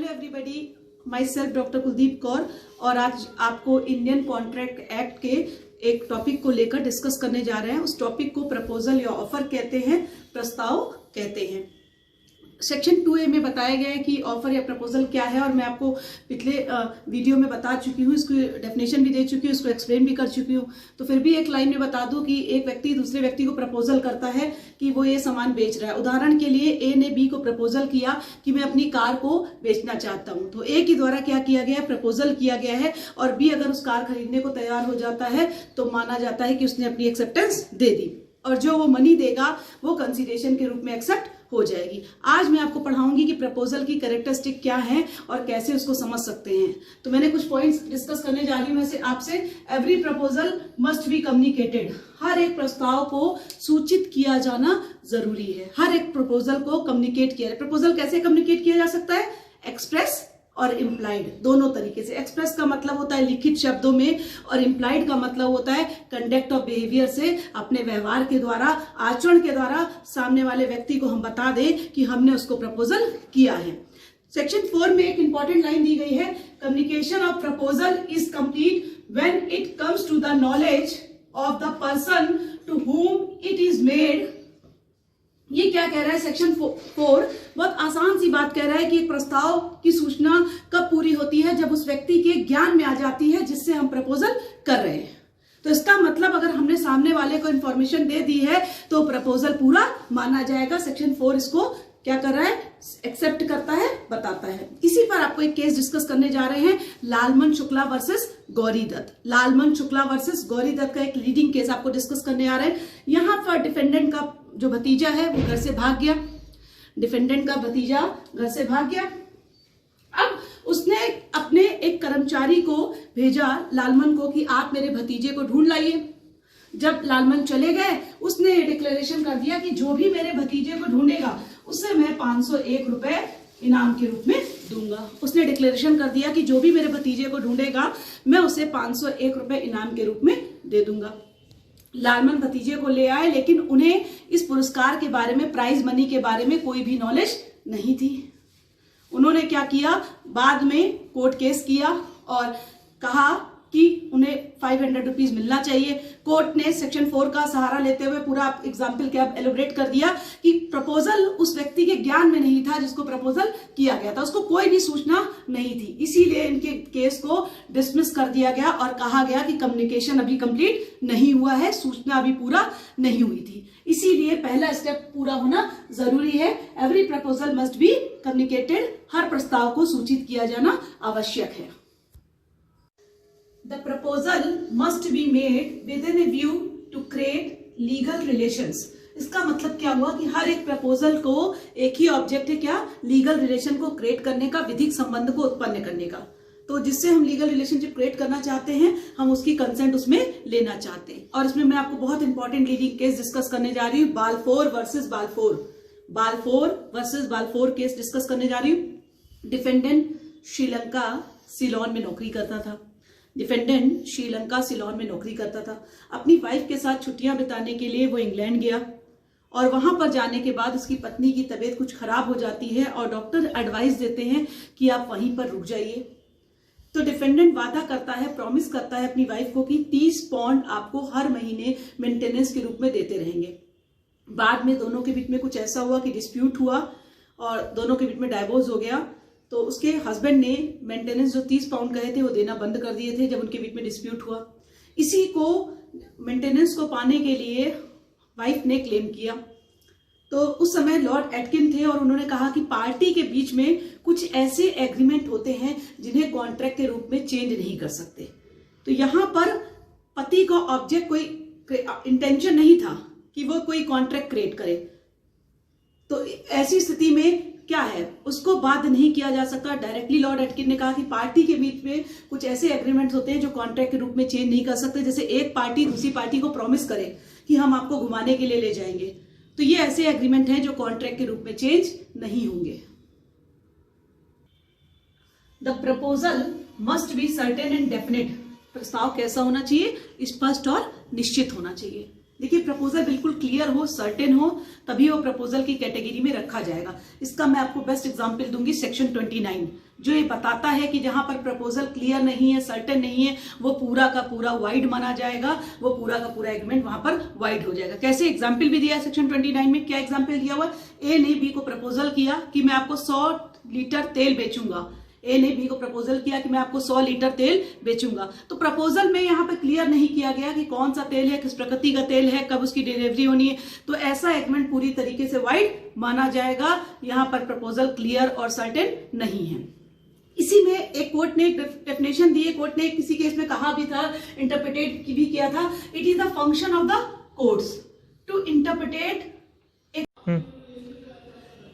Hello everybody, my self doctor Kuldeep Kaur और आज आपको इंडियन कॉन्ट्रैक्ट एक्ट के एक टॉपिक को लेकर डिस्कस करने जा रहे हैं। उस टॉपिक को प्रपोजल या ऑफर कहते हैं, प्रस्ताव कहते हैं। सेक्शन 2A में बताया गया है कि ऑफर या प्रपोजल क्या है और मैं आपको पिछले वीडियो में बता चुकी हूँ, इसकी डेफिनेशन भी दे चुकी हूँ, इसको एक्सप्लेन भी कर चुकी हूँ। तो फिर भी एक लाइन में बता दूं कि एक व्यक्ति दूसरे व्यक्ति को प्रपोजल करता है कि वो ये सामान बेच रहा है। उदाहरण के लिए ए ने बी को प्रपोजल किया कि मैं अपनी कार को बेचना चाहता हूँ। तो ए के द्वारा क्या किया गया है, प्रपोजल किया गया है और बी अगर उस कार खरीदने को तैयार हो जाता है तो माना जाता है कि उसने अपनी एक्सेप्टेंस दे दी और जो वो मनी देगा वो कंसीडरेशन के रूप में एक्सेप्ट हो जाएगी। आज मैं आपको पढ़ाऊंगी कि प्रपोजल की कैरेक्टरिस्टिक क्या है और कैसे उसको समझ सकते हैं। तो मैंने कुछ पॉइंट्स डिस्कस करने जा रही हूं वैसे आपसे। Every proposal must be communicated, हर एक प्रस्ताव को सूचित किया जाना जरूरी है। हर एक प्रपोजल को कम्युनिकेट किया जाए। प्रपोजल कैसे कम्युनिकेट किया जा सकता है, एक्सप्रेस और इम्प्लाइड, दोनों तरीके से। एक्सप्रेस का मतलब होता है लिखित शब्दों में और इम्प्लाइड का मतलब होता है कंडक्ट ऑफ बिहेवियर से, अपने व्यवहार के द्वारा, आचरण के द्वारा सामने वाले व्यक्ति को हम बता दें कि हमने उसको प्रपोजल किया है। सेक्शन 4 में एक इंपॉर्टेंट लाइन दी गई है, communication of proposal is complete when it comes to the knowledge of the person to whom it is made. ये क्या कह रहा है सेक्शन 4, बहुत आसान सी बात कह रहा है कि एक प्रस्ताव की सूचना कब पूरी होती है, जब उस व्यक्ति के ज्ञान में आ जाती है जिससे हम प्रपोजल कर रहे हैं। तो इसका मतलब अगर हमने सामने वाले को इंफॉर्मेशन दे दी है तो प्रपोजल पूरा माना जाएगा। सेक्शन 4 इसको क्या कर रहा है, एक्सेप्ट करता है, बताता है। इसी पर आपको एक केस डिस्कस करने जा रहे हैं, लालमन शुक्ला वर्सेस गौरी दत्त। लालमन शुक्ला वर्सेस गौरी दत्त का एक लीडिंग केस आपको डिस्कस करने आ रहे हैं। यहां पर डिफेंडेंट का जो भतीजा है वो घर से भाग गया, डिफेंडेंट का भतीजा घर से भाग गया। अब उसने अपने एक कर्मचारी को भेजा लालमन को कि आप मेरे भतीजे को ढूंढ लाइए। जब लालमन चले गए उसने डिक्लेरेशन कर दिया कि जो भी मेरे भतीजे को ढूंढेगा उसे मैं 501 रुपए इनाम के रूप में दूंगा। उसने डिक्लेरेशन कर दिया कि जो भी मेरे भतीजे को ढूंढेगा मैं उसे 501 रुपए इनाम के रूप में दे दूंगा। लालमन भतीजे को ले आए लेकिन उन्हें इस पुरस्कार के बारे में, प्राइज मनी के बारे में कोई भी नॉलेज नहीं थी। उन्होंने क्या किया, बाद में कोर्ट केस किया और कहा कि उन्हें 500 रुपीज मिलना चाहिए। कोर्ट ने सेक्शन 4 का सहारा लेते हुए पूरा एग्जाम्पल क्या एलोबरेट कर दिया कि प्रपोजल उस व्यक्ति के ज्ञान में नहीं था जिसको प्रपोजल किया गया था, उसको कोई भी सूचना नहीं थी। इसीलिए इनके केस को डिसमिस कर दिया गया और कहा गया कि कम्युनिकेशन अभी कंप्लीट नहीं हुआ है, सूचना अभी पूरा नहीं हुई थी। इसीलिए पहला स्टेप पूरा होना जरूरी है। Every proposal must be communicated, हर प्रस्ताव को सूचित किया जाना आवश्यक है। The proposal must be made within a view to create legal relations। इसका मतलब क्या हुआ कि हर एक प्रपोजल को एक ही ऑब्जेक्ट है, क्या, लीगल रिलेशन को क्रिएट करने का, विधिक संबंध को उत्पन्न करने का। तो जिससे हम लीगल रिलेशनशिप क्रिएट करना चाहते हैं हम उसकी कंसेंट उसमें लेना चाहते हैं। और इसमें मैं आपको बहुत इंपॉर्टेंट लीडिंग केस डिस्कस करने जा रही हूँ, Balfour versus Balfour. Balfour versus Balfour case discuss करने जा रही हूँ। डिफेंडेंट श्रीलंका सिलोन में नौकरी करता था। डिफेंडेंट श्रीलंका सिलोन में नौकरी करता था। अपनी वाइफ के साथ छुट्टियां बिताने के लिए वो इंग्लैंड गया और वहां पर जाने के बाद उसकी पत्नी की तबीयत कुछ खराब हो जाती है और डॉक्टर एडवाइस देते हैं कि आप वहीं पर रुक जाइए। तो डिफेंडेंट वादा करता है, प्रॉमिस करता है अपनी वाइफ को कि 30 पाउंड आपको हर महीने मेंटेनेंस के रूप में देते रहेंगे। बाद में दोनों के बीच में कुछ ऐसा हुआ कि डिस्प्यूट हुआ और दोनों के बीच में डाइवोर्स हो गया। तो उसके हस्बैंड ने मेंटेनेंस जो 30 पाउंड कहे थे वो देना बंद कर दिए थे जब उनके बीच में डिस्प्यूट हुआ। इसी को मेंटेनेंस को पाने के लिए वाइफ ने क्लेम किया। तो उस समय लॉर्ड एटकिन थे और उन्होंने कहा कि पार्टी के बीच में कुछ ऐसे एग्रीमेंट होते हैं जिन्हें कॉन्ट्रैक्ट के रूप में चेंज नहीं कर सकते। तो यहां पर पति का ऑब्जेक्ट कोई इंटेंशन नहीं था कि वो कोई कॉन्ट्रैक्ट क्रिएट करे। तो ऐसी स्थिति में क्या है, उसको बाध्य नहीं किया जा सकता। डायरेक्टली लॉर्ड एटकिन ने कहा कि पार्टी के बीच में कुछ ऐसे एग्रीमेंट्स होते हैं जो कॉन्ट्रैक्ट के रूप में चेंज नहीं कर सकते। जैसे एक पार्टी दूसरी पार्टी को प्रॉमिस करे कि हम आपको घुमाने के लिए ले जाएंगे, तो ये ऐसे एग्रीमेंट हैं जो कॉन्ट्रैक्ट के रूप में चेंज नहीं होंगे। The proposal must be certain and definite. प्रस्ताव कैसा होना चाहिए, स्पष्ट और निश्चित होना चाहिए। देखिए, प्रपोजल बिल्कुल क्लियर हो, सर्टेन हो, तभी वो प्रपोजल की कैटेगरी में रखा जाएगा। इसका मैं आपको बेस्ट एग्जांपल दूंगी सेक्शन 29, जो ये बताता है कि जहां पर प्रपोजल क्लियर नहीं है, सर्टेन नहीं है, वो पूरा का पूरा वाइड माना जाएगा, वो पूरा का पूरा एग्रीमेंट वहां पर वाइड हो जाएगा। कैसे एग्जाम्पल भी दिया है सेक्शन 29 में। क्या एग्जाम्पल दिया हुआ? ए ने बी को प्रपोजल किया कि मैं आपको 100 लीटर तेल बेचूंगा। ए ने बी को प्रपोजल किया कि मैं आपको 100 लीटर तेल बेचूंगा। तो प्रपोजल में यहाँ पे क्लियर नहीं किया गया कि कौन सा तेल है, किस प्रकृति का तेल है, कब उसकी डिलीवरी होनी है, तो ऐसा एग्रीमेंट पूरी तरीके से वाइड माना जाएगा। यहाँ पर प्रपोजल क्लियर और सर्टेन नहीं है। इसी में एक कोर्ट ने डेफिनेशन दी है, कोर्ट ने किसी केस में कहा भी था, इंटरप्रिटेट भी किया था, it is the function of the courts to interpret.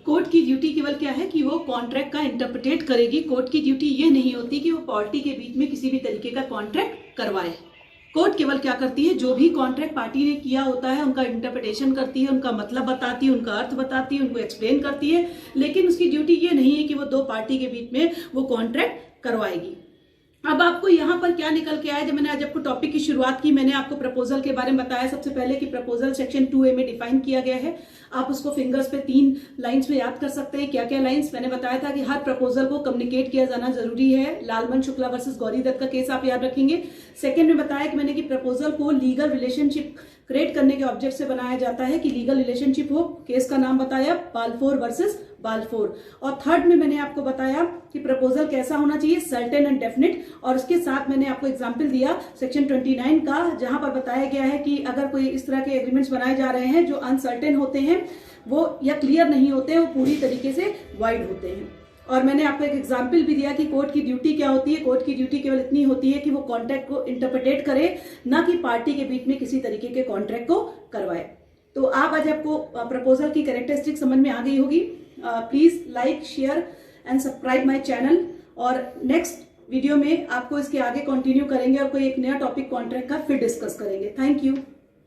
Court की ड्यूटी केवल क्या है कि वो कॉन्ट्रैक्ट का इंटरप्रिटेट करेगी। कोर्ट की ड्यूटी ये नहीं होती कि वो पार्टी के बीच में किसी भी तरीके का कॉन्ट्रैक्ट करवाए। कोर्ट केवल क्या करती है, जो भी कॉन्ट्रैक्ट पार्टी ने किया होता है उनका इंटरप्रिटेशन करती है, उनका मतलब बताती है, उनका अर्थ बताती है, उनको एक्सप्लेन करती है, लेकिन उसकी ड्यूटी ये नहीं है कि वो दो पार्टी के बीच में वो कॉन्ट्रैक्ट करवाएगी। अब आपको यहाँ पर क्या निकल के आया, जब मैंने आज आपको टॉपिक की शुरुआत की, मैंने आपको प्रपोजल के बारे में बताया सबसे पहले कि प्रपोजल सेक्शन 2A में डिफाइन किया गया है। आप उसको फिंगर्स पे 3 लाइंस में याद कर सकते हैं। क्या क्या लाइंस? मैंने बताया था कि हर प्रपोजल को कम्युनिकेट किया जाना जरूरी है। लालमन शुक्ला वर्सेस गौरी दत्त का केस आप याद रखेंगे। सेकेंड में बताया कि मैंने कि प्रपोजल को लीगल रिलेशनशिप क्रिएट करने के ऑब्जेक्ट से बनाया जाता है कि लीगल रिलेशनशिप हो। केस का नाम बताया, बालफोर वर्सेस बालफोर। और थर्ड में मैंने आपको बताया कि प्रपोजल कैसा होना चाहिए, सर्टेन एंड डेफिनिट। और उसके साथ मैंने आपको एग्जांपल दिया सेक्शन 29 का, जहां पर बताया गया है कि अगर कोई इस तरह के एग्रीमेंट्स बनाए जा रहे हैं जो अनसर्टेन होते हैं वो या क्लियर नहीं होते हैं, वो पूरी तरीके से वाइड होते हैं। और मैंने आपको एक एग्जाम्पल भी दिया कि कोर्ट की ड्यूटी क्या होती है। कोर्ट की ड्यूटी केवल इतनी होती है कि वो कॉन्ट्रैक्ट को इंटरप्रिटेट करे, ना कि पार्टी के बीच में किसी तरीके के कॉन्ट्रैक्ट को करवाए। तो आज आपको प्रपोजल की कैरेक्टरिस्टिक समझ में आ गई होगी। Please like, share and subscribe my channel. और नेक्स्ट वीडियो में आपको इसके आगे कंटिन्यू करेंगे और कोई एक नया टॉपिक कॉन्ट्रैक्ट का फिर डिस्कस करेंगे। Thank you.